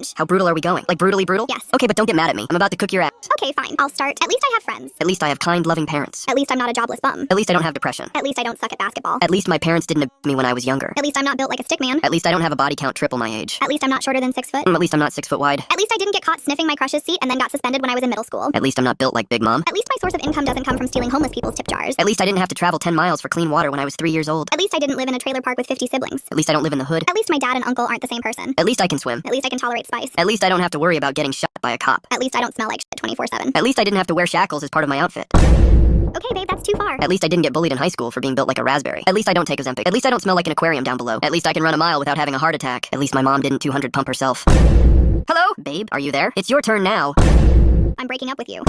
gosh, how brutal are we going? Like brutally brutal? Yes. Okay, but don't get mad at me. I'm about to cook your ass. Okay, fine. I'll start. At least I have friends. At least I have kind, loving parents. At least I'm not a jobless bum. At least I don't have depression. At least I don't suck at basketball. At least my parents didn't abuse me when I was younger. At least I'm not built like a stick man. At least I don't have a body count triple my age. At least I'm not shorter than 6 foot. At least I'm not 6 foot wide. At least I didn't get caught sniffing my crush's seat and then got suspended when I was in middle school. At least I'm not built like Big Mom. At least my source of income doesn't come from stealing homeless people's tip jars. At least I didn't have to travel 10 miles for clean water when I was 3 years old. At least I didn't live in a trailer park with 50 siblings. At least I don't live in the hood. At least my dad and uncle aren't the same person. At least I can swim. At least I can tolerate spice. At least I don't have to worry about getting shot by a cop. At least I don't smell like shit 24/7. At least I didn't have to wear shackles as part of my outfit. Okay, babe, that's too far. At least I didn't get bullied in high school for being built like a raspberry. At least I don't take Ozempic. At least I don't smell like an aquarium down below. At least I can run a mile without having a heart attack. At least my mom didn't 200 pump herself. Hello? Babe, are you there? It's your turn now. I'm breaking up with you.